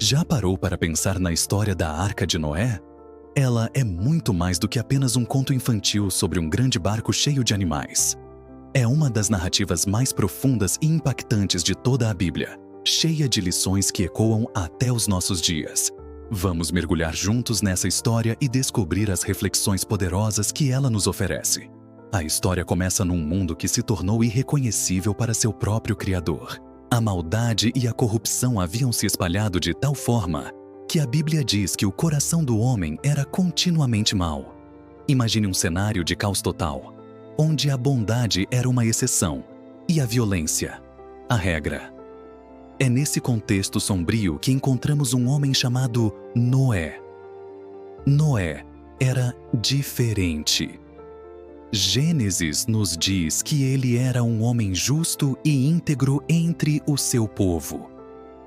Já parou para pensar na história da Arca de Noé? Ela é muito mais do que apenas um conto infantil sobre um grande barco cheio de animais. É uma das narrativas mais profundas e impactantes de toda a Bíblia, cheia de lições que ecoam até os nossos dias. Vamos mergulhar juntos nessa história e descobrir as reflexões poderosas que ela nos oferece. A história começa num mundo que se tornou irreconhecível para seu próprio Criador. A maldade e a corrupção haviam se espalhado de tal forma que a Bíblia diz que o coração do homem era continuamente mau. Imagine um cenário de caos total, onde a bondade era uma exceção e a violência, a regra. É nesse contexto sombrio que encontramos um homem chamado Noé. Noé era diferente. Gênesis nos diz que ele era um homem justo e íntegro entre o seu povo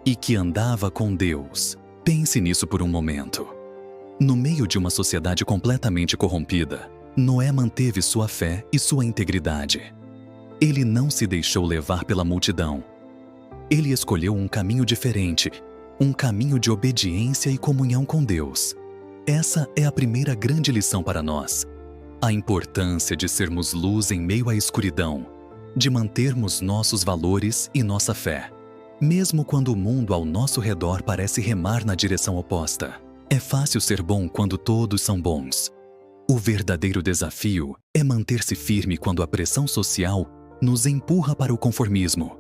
e que andava com Deus. Pense nisso por um momento. No meio de uma sociedade completamente corrompida, Noé manteve sua fé e sua integridade. Ele não se deixou levar pela multidão. Ele escolheu um caminho diferente, um caminho de obediência e comunhão com Deus. Essa é a primeira grande lição para nós. A importância de sermos luz em meio à escuridão, de mantermos nossos valores e nossa fé, mesmo quando o mundo ao nosso redor parece remar na direção oposta. É fácil ser bom quando todos são bons. O verdadeiro desafio é manter-se firme quando a pressão social nos empurra para o conformismo.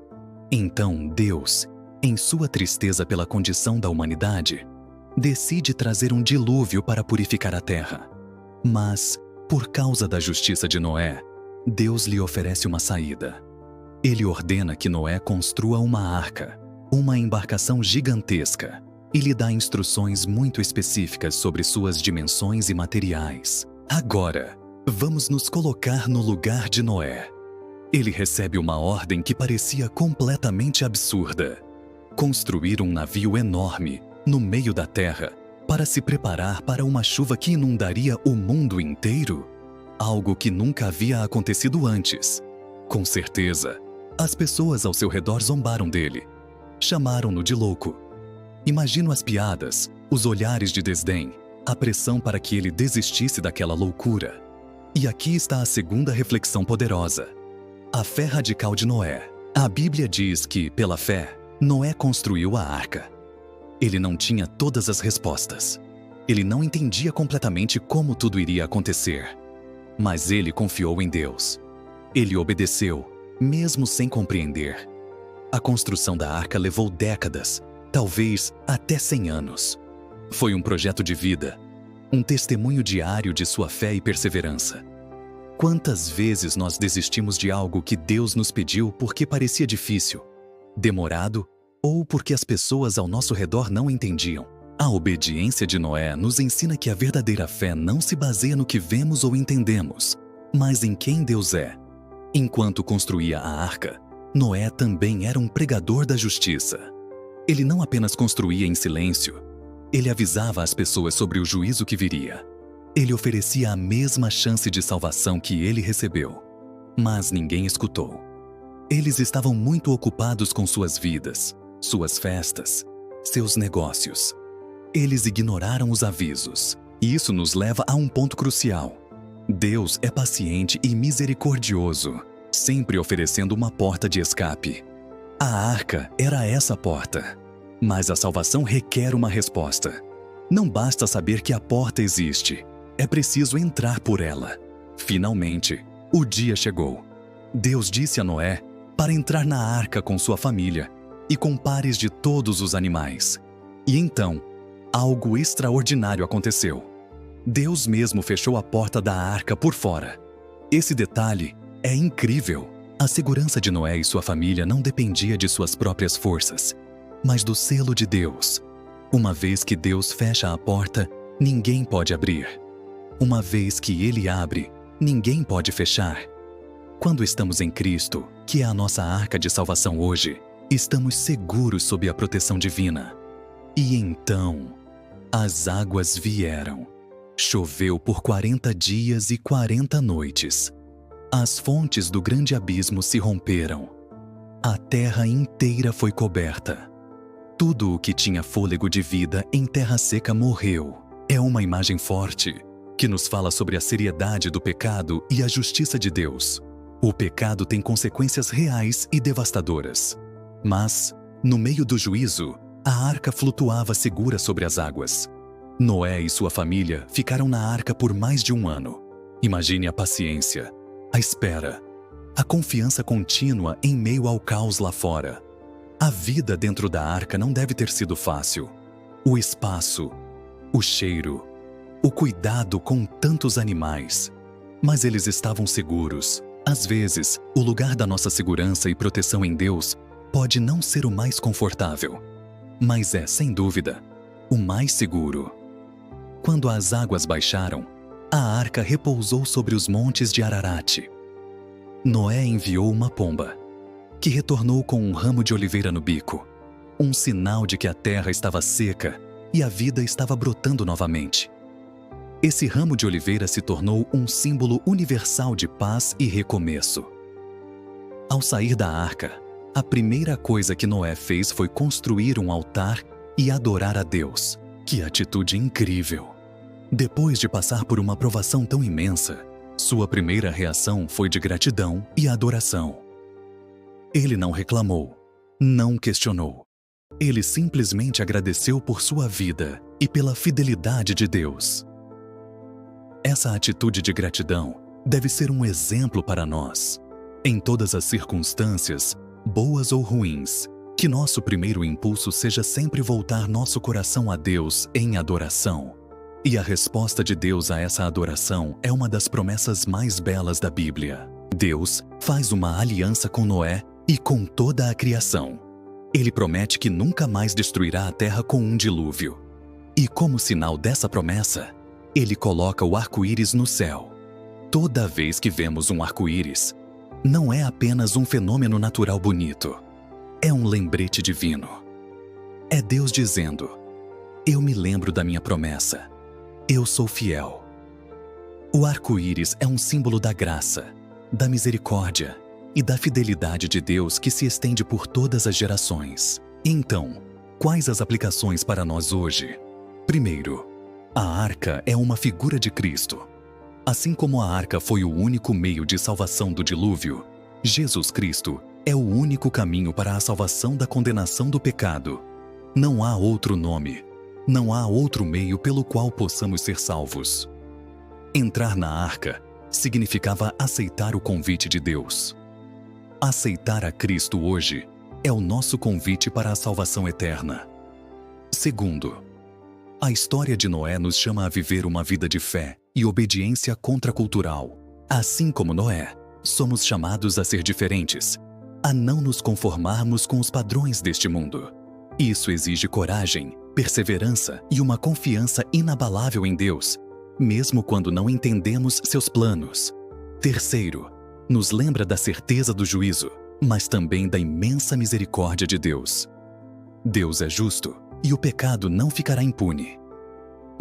Então Deus, em sua tristeza pela condição da humanidade, decide trazer um dilúvio para purificar a terra. Mas, por causa da justiça de Noé, Deus lhe oferece uma saída. Ele ordena que Noé construa uma arca, uma embarcação gigantesca, e lhe dá instruções muito específicas sobre suas dimensões e materiais. Agora, vamos nos colocar no lugar de Noé. Ele recebe uma ordem que parecia completamente absurda: construir um navio enorme no meio da terra para se preparar para uma chuva que inundaria o mundo inteiro? Algo que nunca havia acontecido antes. Com certeza, as pessoas ao seu redor zombaram dele. Chamaram-no de louco. Imagino as piadas, os olhares de desdém, a pressão para que ele desistisse daquela loucura. E aqui está a segunda reflexão poderosa: a fé radical de Noé. A Bíblia diz que, pela fé, Noé construiu a arca. Ele não tinha todas as respostas. Ele não entendia completamente como tudo iria acontecer. Mas ele confiou em Deus. Ele obedeceu, mesmo sem compreender. A construção da arca levou décadas, talvez até 100 anos. Foi um projeto de vida, um testemunho diário de sua fé e perseverança. Quantas vezes nós desistimos de algo que Deus nos pediu porque parecia difícil, demorado, ou porque as pessoas ao nosso redor não entendiam? A obediência de Noé nos ensina que a verdadeira fé não se baseia no que vemos ou entendemos, mas em quem Deus é. Enquanto construía a arca, Noé também era um pregador da justiça. Ele não apenas construía em silêncio, ele avisava as pessoas sobre o juízo que viria. Ele oferecia a mesma chance de salvação que ele recebeu. Mas ninguém escutou. Eles estavam muito ocupados com suas vidas, suas festas, seus negócios. Eles ignoraram os avisos. E isso nos leva a um ponto crucial. Deus é paciente e misericordioso, sempre oferecendo uma porta de escape. A arca era essa porta. Mas a salvação requer uma resposta. Não basta saber que a porta existe. É preciso entrar por ela. Finalmente, o dia chegou. Deus disse a Noé para entrar na arca com sua família e com pares de todos os animais. E então, algo extraordinário aconteceu. Deus mesmo fechou a porta da arca por fora. Esse detalhe é incrível. A segurança de Noé e sua família não dependia de suas próprias forças, mas do selo de Deus. Uma vez que Deus fecha a porta, ninguém pode abrir. Uma vez que Ele abre, ninguém pode fechar. Quando estamos em Cristo, que é a nossa arca de salvação hoje, estamos seguros sob a proteção divina. E então, as águas vieram. Choveu por 40 dias e 40 noites. As fontes do grande abismo se romperam. A terra inteira foi coberta. Tudo o que tinha fôlego de vida em terra seca morreu. É uma imagem forte que nos fala sobre a seriedade do pecado e a justiça de Deus. O pecado tem consequências reais e devastadoras. Mas, no meio do juízo, a arca flutuava segura sobre as águas. Noé e sua família ficaram na arca por mais de 1 ano. Imagine a paciência, a espera, a confiança contínua em meio ao caos lá fora. A vida dentro da arca não deve ter sido fácil. O espaço, o cheiro, o cuidado com tantos animais. Mas eles estavam seguros. Às vezes, o lugar da nossa segurança e proteção em Deus pode não ser o mais confortável, mas é, sem dúvida, o mais seguro. Quando as águas baixaram, a arca repousou sobre os montes de Ararat. Noé enviou uma pomba, que retornou com um ramo de oliveira no bico, um sinal de que a terra estava seca e a vida estava brotando novamente. Esse ramo de oliveira se tornou um símbolo universal de paz e recomeço. Ao sair da arca, a primeira coisa que Noé fez foi construir um altar e adorar a Deus. Que atitude incrível! Depois de passar por uma provação tão imensa, sua primeira reação foi de gratidão e adoração. Ele não reclamou, não questionou. Ele simplesmente agradeceu por sua vida e pela fidelidade de Deus. Essa atitude de gratidão deve ser um exemplo para nós. Em todas as circunstâncias, boas ou ruins, que nosso primeiro impulso seja sempre voltar nosso coração a Deus em adoração. E a resposta de Deus a essa adoração é uma das promessas mais belas da Bíblia. Deus faz uma aliança com Noé e com toda a criação. Ele promete que nunca mais destruirá a terra com um dilúvio. E como sinal dessa promessa, Ele coloca o arco-íris no céu. Toda vez que vemos um arco-íris, não é apenas um fenômeno natural bonito. É um lembrete divino. É Deus dizendo: eu me lembro da minha promessa. Eu sou fiel. O arco-íris é um símbolo da graça, da misericórdia e da fidelidade de Deus que se estende por todas as gerações. Então, quais as aplicações para nós hoje? Primeiro, a arca é uma figura de Cristo. Assim como a arca foi o único meio de salvação do dilúvio, Jesus Cristo é o único caminho para a salvação da condenação do pecado. Não há outro nome, não há outro meio pelo qual possamos ser salvos. Entrar na arca significava aceitar o convite de Deus. Aceitar a Cristo hoje é o nosso convite para a salvação eterna. Segundo, a história de Noé nos chama a viver uma vida de fé e obediência contracultural. Assim como Noé, somos chamados a ser diferentes, a não nos conformarmos com os padrões deste mundo. Isso exige coragem, perseverança e uma confiança inabalável em Deus, mesmo quando não entendemos seus planos. Terceiro, nos lembra da certeza do juízo, mas também da imensa misericórdia de Deus. Deus é justo e o pecado não ficará impune.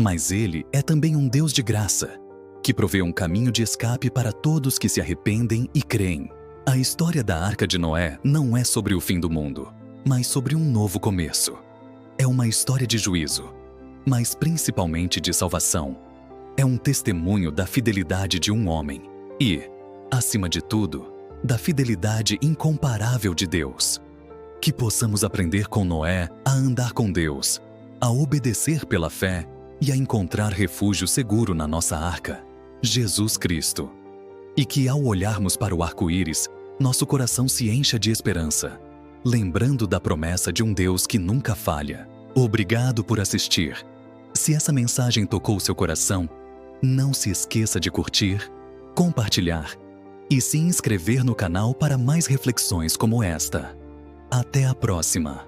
Mas Ele é também um Deus de graça, que provê um caminho de escape para todos que se arrependem e creem. A história da Arca de Noé não é sobre o fim do mundo, mas sobre um novo começo. É uma história de juízo, mas principalmente de salvação. É um testemunho da fidelidade de um homem e, acima de tudo, da fidelidade incomparável de Deus. Que possamos aprender com Noé a andar com Deus, a obedecer pela fé e a encontrar refúgio seguro na nossa arca, Jesus Cristo. E que ao olharmos para o arco-íris, nosso coração se encha de esperança, lembrando da promessa de um Deus que nunca falha. Obrigado por assistir. Se essa mensagem tocou seu coração, não se esqueça de curtir, compartilhar e se inscrever no canal para mais reflexões como esta. Até a próxima!